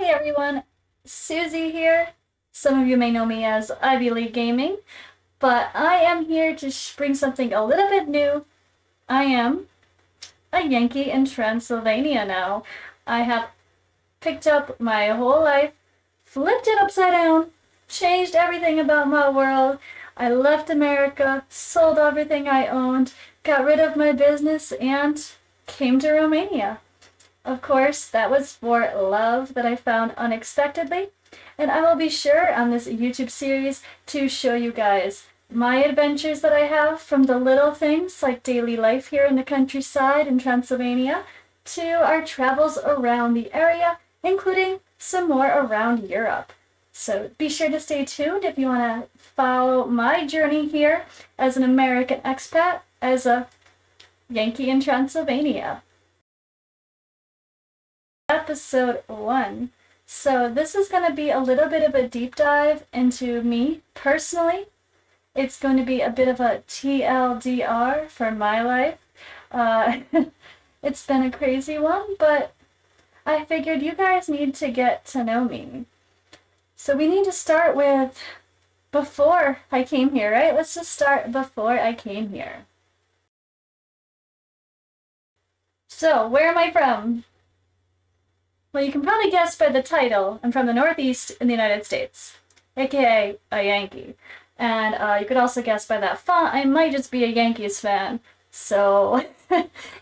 Hey everyone, Susie here. Some of you may know me as Ivy League Gaming, but I am here to bring something a little bit new. I am a Yankee in Transylvania now. I have picked up my whole life, flipped it upside down, changed everything about my world. I left America, sold everything I owned, got rid of my business, and came to Romania. Of course, that was for love that I found unexpectedly, and I will be sure on this YouTube series to show you guys my adventures that I have, from the little things like daily life here in the countryside in Transylvania to our travels around the area, including some more around Europe. So be sure to stay tuned if you want to follow my journey here as an American expat, as a Yankee in Transylvania. Episode 1. So this is going to be a little bit of a deep dive into me personally. It's going to be a bit of a TLDR for my life. It's been a crazy one, but I figured you guys need to get to know me. So we need to start with before I came here, right? Let's just start before I came here. So, where am I from? Well, you can probably guess by the title. I'm from the Northeast in the United States, aka a Yankee. And you could also guess by that font, I might just be a Yankees fan. So,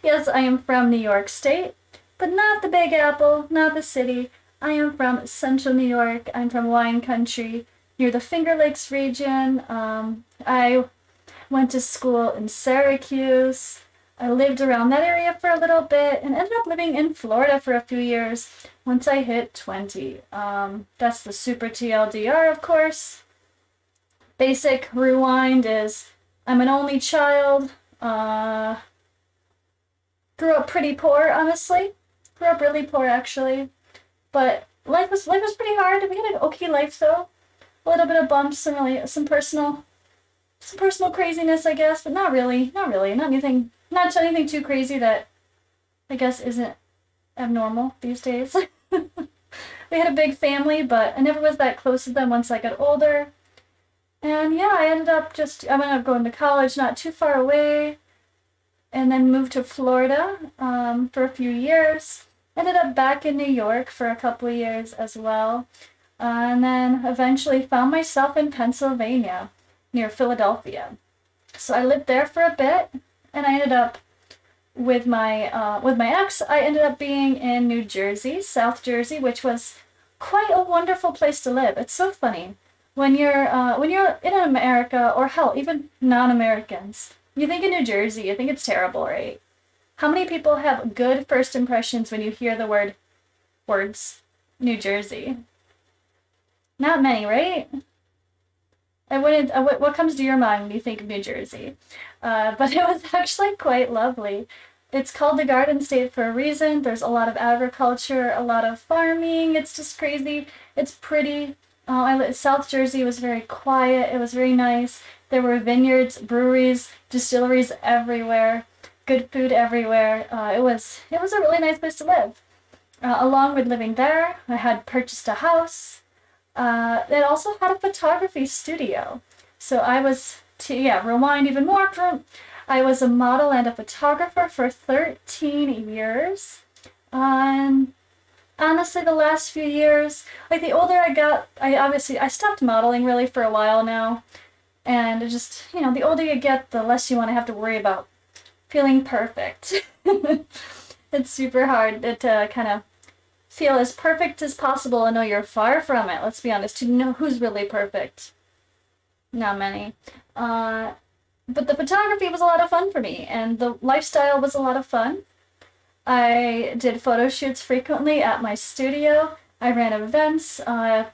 yes, I am from New York State, but not the Big Apple, not the city. I am from Central New York. I'm from wine country, near the Finger Lakes region. I went to school in Syracuse. I lived around that area for a little bit and ended up living in Florida for a few years once I hit 20. That's the super TLDR, of course. Basic rewind is I'm an only child. Grew up pretty poor, honestly. Grew up really poor, actually. But life was pretty hard. We had an okay life, though. A little bit of bumps, some personal craziness, I guess, but not really. Not anything too crazy that I guess isn't abnormal these days. We had a big family, but I never was that close to them once I got older. And yeah, I ended up going to college not too far away, and then moved to Florida for a few years. Ended up back in New York for a couple of years as well. And then eventually found myself in Pennsylvania, near Philadelphia. So I lived there for a bit, and I ended up with my ex. I ended up being in New Jersey, South Jersey, which was quite a wonderful place to live. It's so funny when you're in America, or hell, even non-Americans. You think of New Jersey, you think it's terrible, right? How many people have good first impressions when you hear the words New Jersey? Not many, right? What comes to your mind when you think of New Jersey? But it was actually quite lovely. It's called the Garden State for a reason. There's a lot of agriculture, a lot of farming. It's just crazy. It's pretty. South Jersey was very quiet. It was very nice. There were vineyards, breweries, distilleries everywhere. Good food everywhere. It was a really nice place to live. Along with living there, I had purchased a house. It also had a photography studio. So I was, rewind even more. I was a model and a photographer for 13 years. Honestly, the last few years, like the older I got, I stopped modeling really for a while now. And it just, the older you get, the less you want to have to worry about feeling perfect. It's super hard to kind of feel as perfect as possible and know you're far from it. Let's be honest. You know who's really perfect? Not many. But the photography was a lot of fun for me, and the lifestyle was a lot of fun. I did photo shoots frequently at my studio. I ran events. I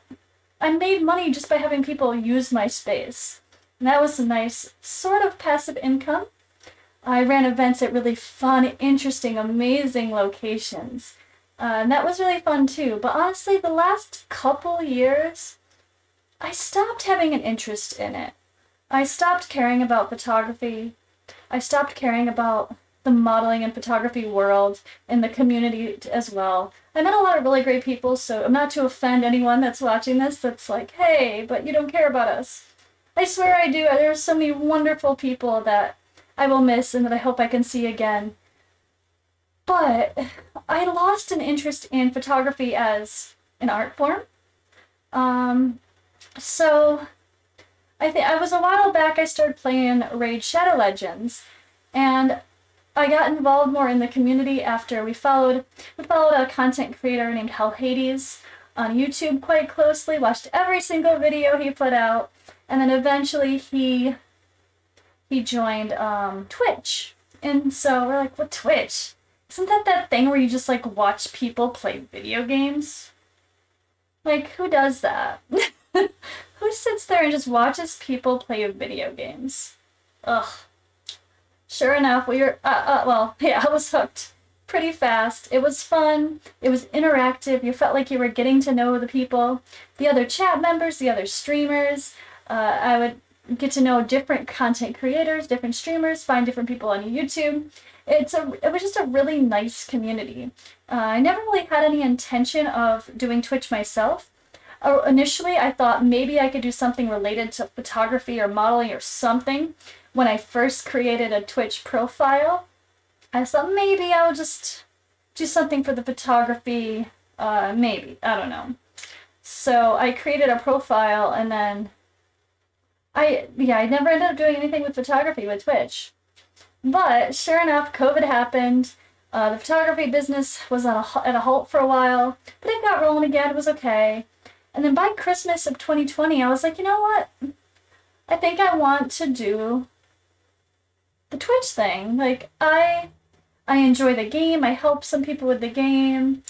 made money just by having people use my space. And that was a nice sort of passive income. I ran events at really fun, interesting, amazing locations. And that was really fun too. But honestly, the last couple years, I stopped having an interest in it. I stopped caring about photography. I stopped caring about the modeling and photography world and the community as well. I met a lot of really great people, so I'm not to offend anyone that's watching this that's like, hey, but you don't care about us. I swear I do. There are so many wonderful people that I will miss and that I hope I can see again. But I lost an interest in photography as an art form. So I think I was a while back I started playing Raid Shadow Legends, and I got involved more in the community after we followed a content creator named Hell Hades on YouTube quite closely, watched every single video he put out, and then eventually he joined Twitch. And so we're like, what, Twitch? Isn't that thing where you just like watch people play video games? Like, who does that? Who sits there and just watches people play video games? Ugh. Sure enough, I was hooked pretty fast. It was fun. It was interactive. You felt like you were getting to know the people, the other chat members, the other streamers. I would get to know different content creators, different streamers, find different people on YouTube. It was just a really nice community. I never really had any intention of doing Twitch myself. Initially, I thought maybe I could do something related to photography or modeling or something. When I first created a Twitch profile, I thought maybe I'll just do something for the photography, maybe, I don't know. So I created a profile, and then I never ended up doing anything with photography with Twitch. But sure enough, COVID happened. The photography business was at a halt for a while, but it got rolling again. It was okay. And then by Christmas of 2020, I was like, you know what? I think I want to do the Twitch thing. Like, I enjoy the game. I help some people with the game.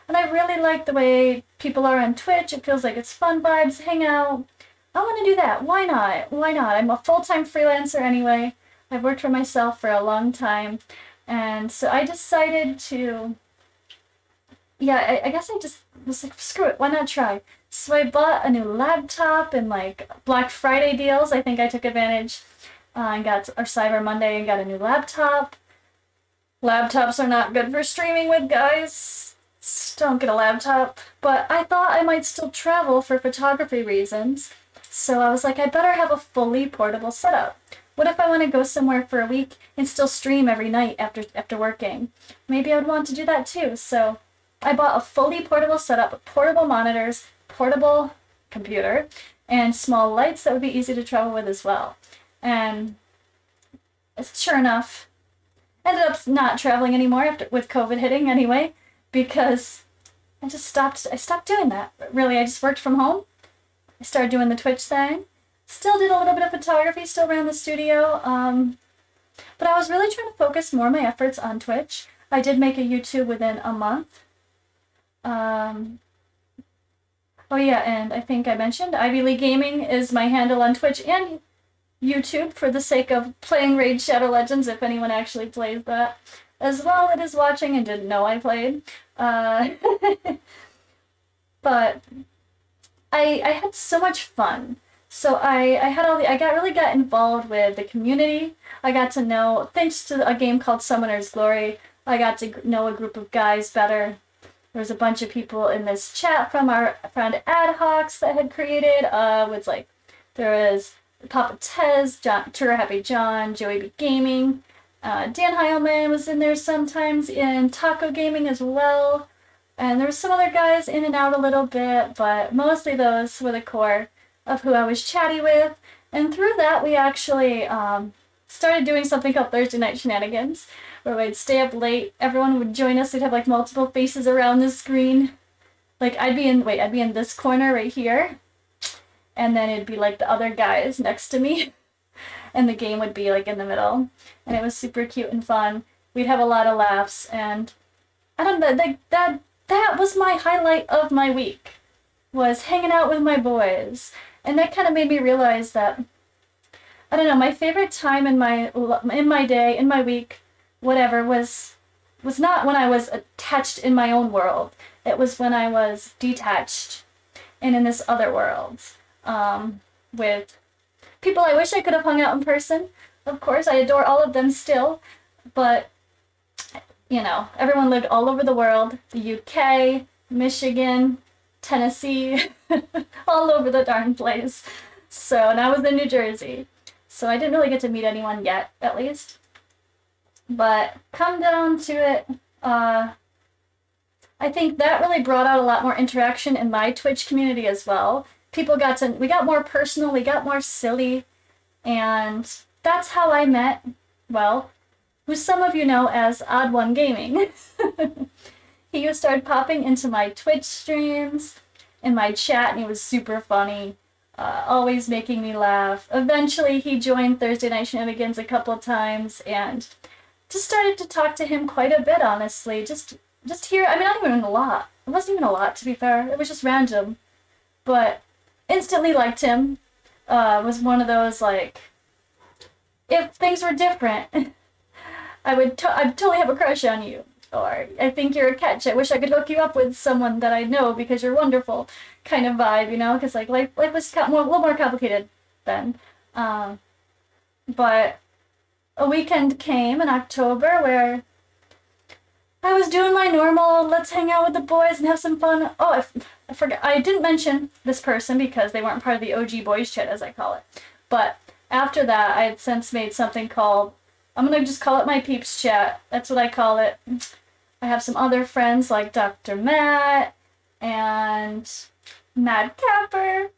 And I really like the way people are on Twitch. It feels like it's fun vibes, hang out. I want to do that. Why not? Why not? I'm a full-time freelancer anyway. I've worked for myself for a long time. And so I decided to, I guess I just was like, screw it, why not try? So I bought a new laptop and like Black Friday deals. I think I took advantage and got our Cyber Monday and got a new laptop. Laptops are not good for streaming with, guys. Don't get a laptop. But I thought I might still travel for photography reasons. So I was like, I better have a fully portable setup. What if I want to go somewhere for a week and still stream every night after working? Maybe I would want to do that too. So I bought a fully portable setup with portable monitors, portable computer, and small lights that would be easy to travel with as well. And sure enough, ended up not traveling anymore with COVID hitting anyway, because I stopped doing that. Really, I just worked from home. I started doing the Twitch thing. Still did a little bit of photography, still ran the studio, but I was really trying to focus more of my efforts on Twitch. I did make a YouTube within a month. Oh yeah, and I think I mentioned Ivy League Gaming is my handle on Twitch and YouTube for the sake of playing Raid Shadow Legends, if anyone actually plays that as well that is watching and didn't know I played. But I had so much fun. So I really got involved with the community. I got to know, thanks to a game called Summoner's Glory, I got to know a group of guys better. There was a bunch of people in this chat from our friend Adhocs that had created. There was Papa Tez, Tura Happy John, Joey B Gaming, Dan Heilman was in there sometimes, in Taco Gaming as well. And there were some other guys in and out a little bit, but mostly those were the core of who I was chatty with. And through that, we actually started doing something called Thursday Night Shenanigans, where we'd stay up late. Everyone would join us. We'd have like multiple faces around the screen. Like I'd be in this corner right here, and then it'd be like the other guys next to me, and the game would be like in the middle. And it was super cute and fun. We'd have a lot of laughs, and I don't know, that was my highlight of my week, was hanging out with my boys. And that kind of made me realize that, I don't know, my favorite time in my day, in my week, whatever, was not when I was attached in my own world. It was when I was detached and in this other world, with people I wish I could have hung out in person. Of course, I adore all of them still, but you know, everyone lived all over the world, the UK, Michigan, Tennessee, all over the darn place. So, and I was in New Jersey. So I didn't really get to meet anyone yet, at least. But come down to it, I think that really brought out a lot more interaction in my Twitch community as well. We got more personal, we got more silly, and that's how I met, well, who some of you know as Odd One Gaming. He started popping into my Twitch streams, in my chat, and he was super funny, always making me laugh. Eventually, he joined Thursday Night Shenanigans a couple times, and just started to talk to him quite a bit, honestly. Just here, I mean, not even a lot. It wasn't even a lot, to be fair. It was just random. But instantly liked him. Was one of those, like, if things were different, I'd totally have a crush on you. Or, I think you're a catch. I wish I could hook you up with someone that I know because you're wonderful kind of vibe, you know? Because, like, life was a little more complicated then. But a weekend came in October where I was doing my normal, let's hang out with the boys and have some fun. Oh, I forgot. I didn't mention this person because they weren't part of the OG boys chat, as I call it. But after that, I had since made something called, I'm going to just call it my peeps chat. That's what I call it. I have some other friends like Dr. Matt and Mad Capper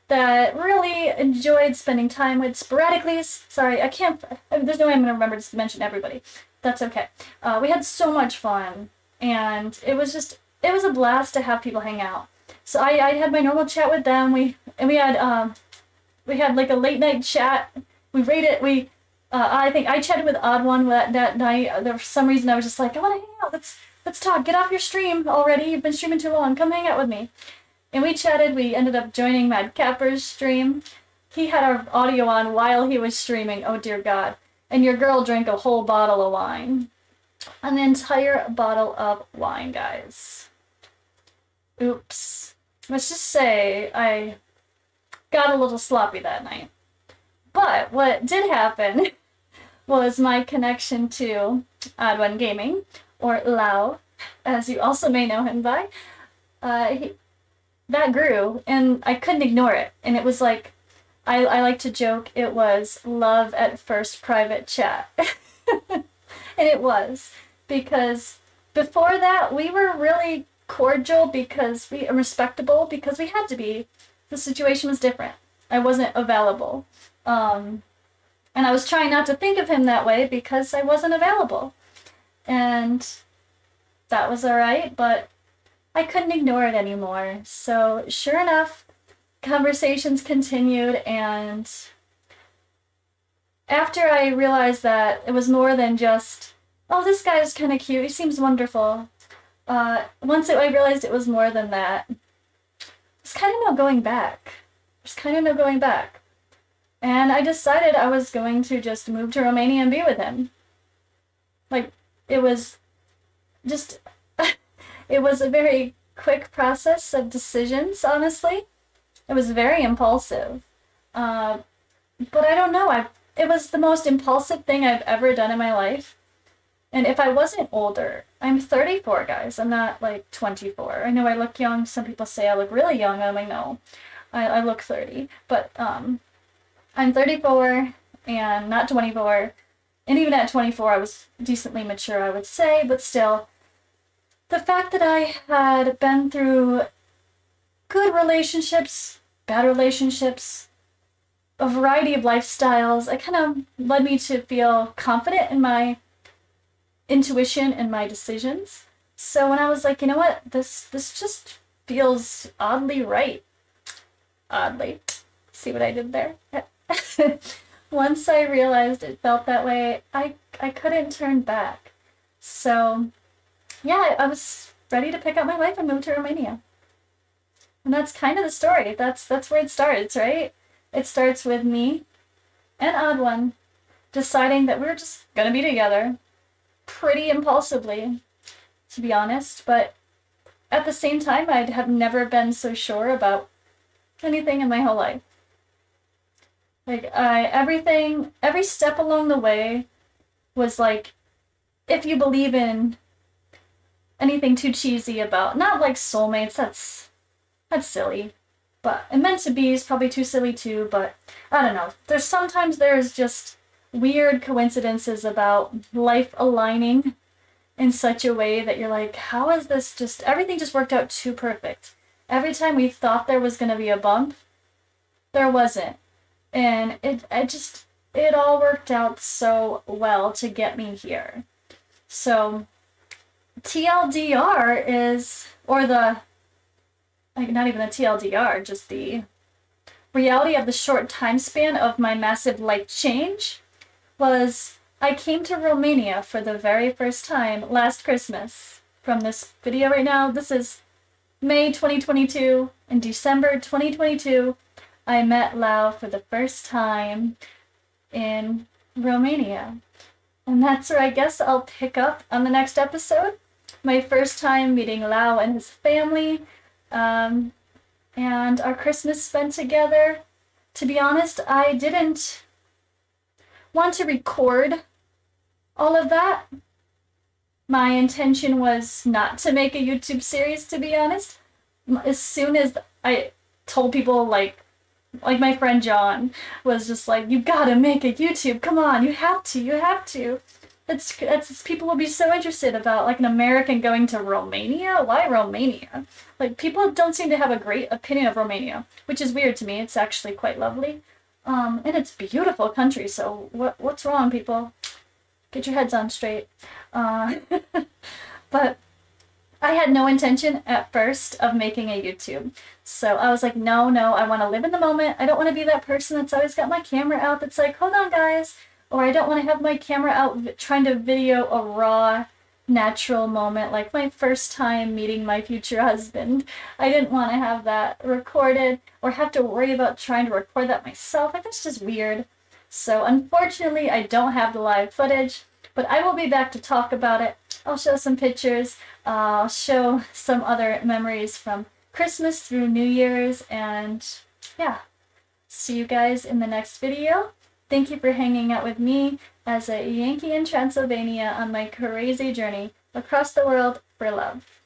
that really enjoyed spending time with sporadically. Sorry, there's no way I'm going to remember to mention everybody. That's okay. We had so much fun, and it was a blast to have people hang out. So I had my normal chat with them. We had like a late night chat. I think I chatted with Odd One that night. For some reason I was just like, I want to hang out. Let's talk. Get off your stream already. You've been streaming too long. Come hang out with me. And we chatted. We ended up joining Mad Capper's stream. He had our audio on while he was streaming. Oh dear God. And your girl drank a whole bottle of wine. An entire bottle of wine, guys. Oops. Let's just say I got a little sloppy that night. But what did happen was my connection to Odd One Gaming, or Lau, as you also may know him by. That grew, and I couldn't ignore it. And it was like, I like to joke, it was love at first private chat. And it was, because before that, we were really cordial and respectable because we had to be. The situation was different. I wasn't available. And I was trying not to think of him that way because I wasn't available. And that was alright, but I couldn't ignore it anymore. So sure enough, conversations continued, and after I realized that it was more than just, oh, this guy is kind of cute, he seems wonderful. I realized it was more than that, there's kind of no going back. And I decided I was going to just move to Romania and be with him. Like, it was just, it was a very quick process of decisions, honestly. It was very impulsive. But I don't know, it was the most impulsive thing I've ever done in my life. And if I wasn't older, I'm 34, guys. I'm not like 24. I know I look young. Some people say I look really young. I'm like, no, I look 30. But I'm 34 and not 24. And even at 24, I was decently mature, I would say. But still, the fact that I had been through good relationships, bad relationships, a variety of lifestyles, it kind of led me to feel confident in my intuition and my decisions. So when I was like, you know what, this just feels oddly right. Oddly. See what I did there? Once I realized it felt that way, I couldn't turn back. So yeah, I was ready to pick up my life and move to Romania. And that's kind of the story. That's where it starts, right? It starts with me and Odd One deciding that we're just gonna be together. Pretty impulsively, to be honest, but at the same time, I have never been so sure about anything in my whole life. Like, every step along the way was like, if you believe in anything too cheesy about, not like soulmates, that's silly. But and meant to be is probably too silly too, but I don't know. There's just weird coincidences about life aligning in such a way that you're like, how is this just everything just worked out too perfect. Every time we thought there was gonna be a bump, there wasn't. And it all worked out so well to get me here. So TLDR is, or the, like, not even the TLDR, just the reality of the short time span of my massive life change was I came to Romania for the very first time last Christmas. From this video right now, this is May 2022. In December 2022, I met Lau for the first time in Romania. And that's where I guess I'll pick up on the next episode. My first time meeting Lau and his family, and our Christmas spent together. To be honest, I didn't want to record all of that. My intention was not to make a YouTube series, to be honest. As soon as I told people, like my friend John was just like, you gotta make a YouTube, come on, you have to. It's people will be so interested about like an American going to Romania. Why Romania? Like people don't seem to have a great opinion of Romania, which is weird to me. It's actually quite lovely, and it's a beautiful country. So what's wrong, people? Get your heads on straight. But I had no intention at first of making a YouTube. So I was like, no, I want to live in the moment. I don't want to be that person that's always got my camera out that's like, hold on, guys. Or I don't want to have my camera out trying to video a raw, natural moment, like my first time meeting my future husband. I didn't want to have that recorded or have to worry about trying to record that myself. Like, that's just weird. So unfortunately, I don't have the live footage, but I will be back to talk about it. I'll show some pictures. I'll show some other memories from Christmas through New Year's, and yeah. See you guys in the next video. Thank you for hanging out with me as a Yankee in Transylvania on my crazy journey across the world for love.